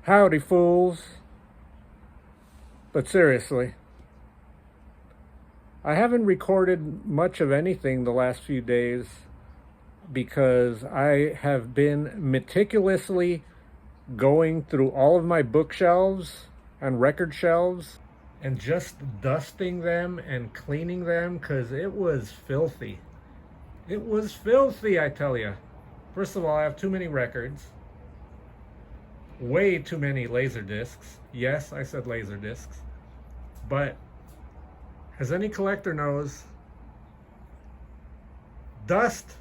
Howdy, fools. But seriously, I haven't recorded much of anything the last few days because I have been meticulously going through all of my bookshelves and record shelves and just dusting them and cleaning them because it was filthy. It was filthy, I tell you. First of all, I have too many records. Way too many laser discs. Yes, I said laser discs. But as any collector knows, dust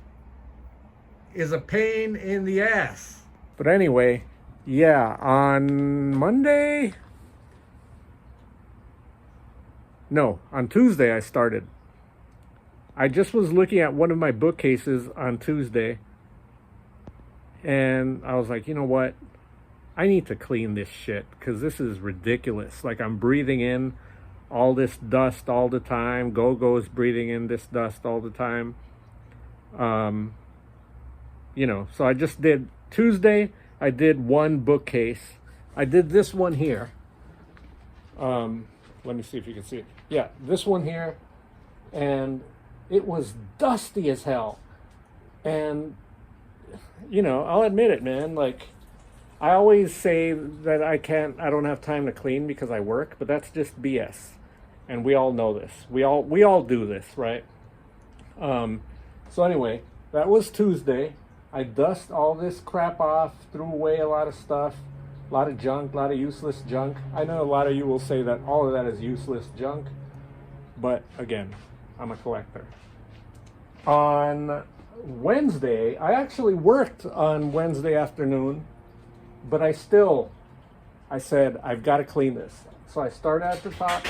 is a pain in the ass. But anyway, yeah, on Tuesday I started. I just was looking at one of my bookcases on Tuesday, and I was like, you know what? I need to clean this shit because this is ridiculous. Like, I'm breathing in all this dust all the time. Go-Go is breathing in this dust all the time. So I just did Tuesday. I did one bookcase. I did this one here. Let me see if you can see it. Yeah, this one here. And it was dusty as hell. And, I'll admit it, man. Like, I always say that I don't have time to clean because I work, but that's just BS. And we all know this. We all do this, right? So anyway, that was Tuesday. I dust all this crap off, threw away a lot of stuff, a lot of junk, a lot of useless junk. I know a lot of you will say that all of that is useless junk, but again, I'm a collector. On Wednesday, I actually worked on Wednesday afternoon, but I said, I've got to clean this. So I started at the top.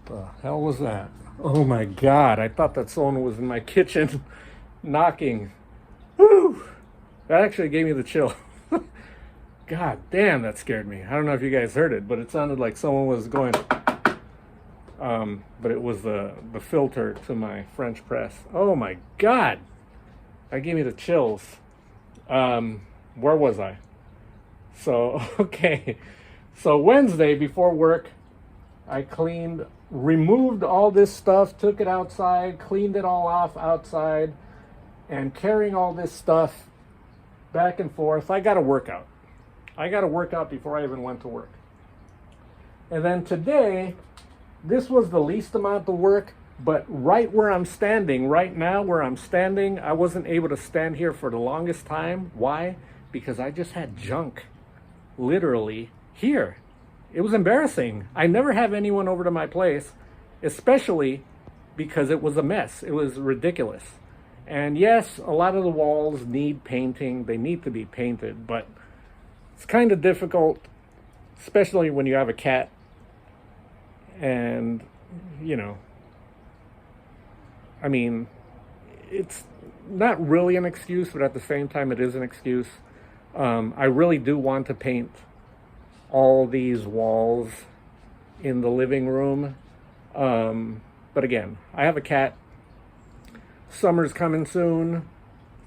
The hell was that? Oh my God, I thought that someone was in my kitchen knocking. Whew! That actually gave me the chill. God damn, that scared me. I don't know if you guys heard it, but it sounded like someone was going. But it was the filter to my French press. Oh my God, that gave me the chills. Where was I? So, okay. So Wednesday before work, I removed all this stuff, took it outside, cleaned it all off outside, and carrying all this stuff back and forth. I got to work out. I got to work out before I even went to work. And then today, this was the least amount of work, but right where I'm standing, right now where I'm standing, I wasn't able to stand here for the longest time. Why? Because I just had junk literally here. It was embarrassing. I never have anyone over to my place, especially because it was a mess. It was ridiculous. And yes, a lot of the walls need painting. They need to be painted, but it's kind of difficult, especially when you have a cat. And, it's not really an excuse, but at the same time, it is an excuse. I really do want to paint all these walls in the living room. But again, I have a cat. Summer's coming soon,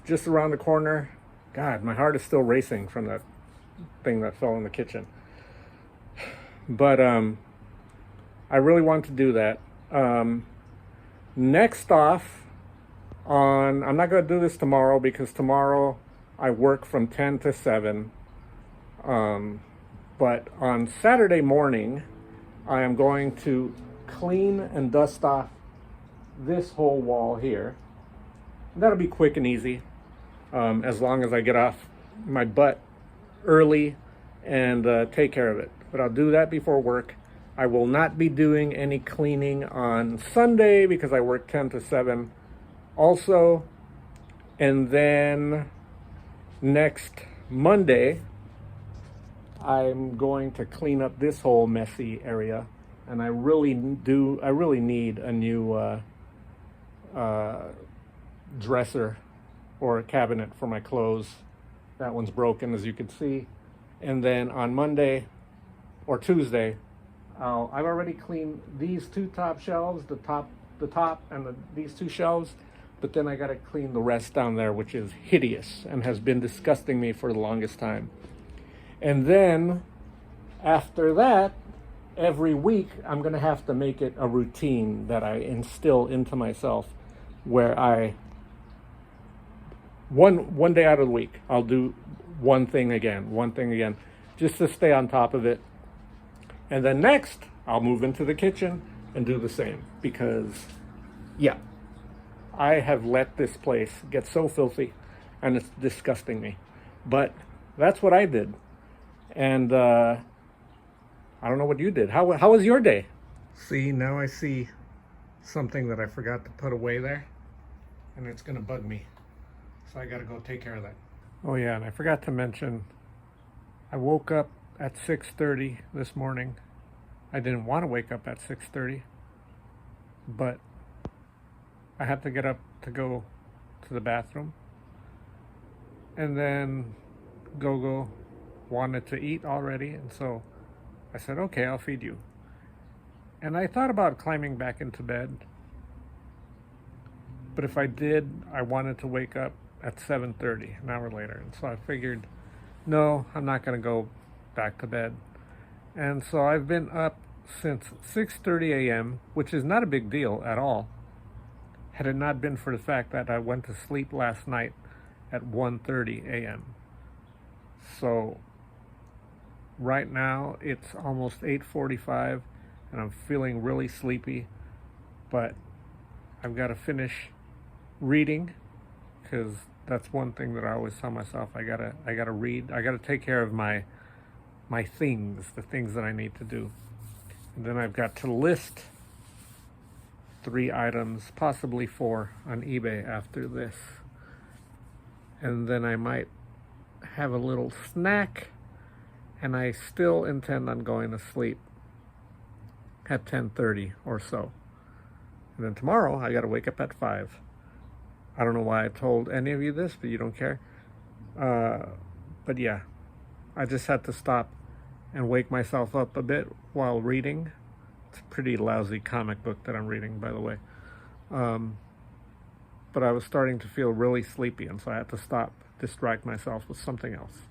just around the corner. God, my heart is still racing from that thing that fell in the kitchen. But I really want to do that. Next off, I'm not going to do this tomorrow because tomorrow I work from 10 to 7. But on Saturday morning, I am going to clean and dust off this whole wall here. That'll be quick and easy, as long as I get off my butt early and take care of it. But I'll do that before work. I will not be doing any cleaning on Sunday because I work 10 to 7 also. And then next Monday, I'm going to clean up this whole messy area. And I really need a new dresser or a cabinet for my clothes. That one's broken, as you can see. And then on Monday or Tuesday, I've already cleaned these two top shelves, the top and these two shelves, but then I got to clean the rest down there, which is hideous and has been disgusting me for the longest time. And then after that, every week, I'm going to have to make it a routine that I instill into myself, where I one day out of the week, I'll do one thing again, just to stay on top of it. And then next, I'll move into the kitchen and do the same, because yeah, I have let this place get so filthy and it's disgusting me. But that's what I did. And I don't know what you did. How was your day? See, now I see something that I forgot to put away there, and it's going to bug me. So I got to go take care of that. Oh yeah, and I forgot to mention, I woke up at 6:30 this morning. I didn't want to wake up at 6:30, but I had to get up to go to the bathroom. And then Gogo wanted to eat already, and so I said, okay, I'll feed you. And I thought about climbing back into bed, but if I did, I wanted to wake up at 7:30, an hour later. And so I figured, no, I'm not going to go back to bed. And so I've been up since 6:30 a.m., which is not a big deal at all, had it not been for the fact that I went to sleep last night at 1:30 a.m. So right now it's almost 8:45 and I'm feeling really sleepy, but I've got to finish reading, because that's one thing that I always tell myself, I gotta read. I gotta take care of my things, the things that I need to do. And then I've got to list 3 items, possibly 4, on eBay after this. And then I might have a little snack, and I still intend on going to sleep at 10:30 or so. And then tomorrow I gotta wake up at 5. I don't know why I told any of you this, but you don't care. But yeah, I just had to stop and wake myself up a bit while reading. It's a pretty lousy comic book that I'm reading, by the way. But I was starting to feel really sleepy, and so I had to stop, distract myself with something else.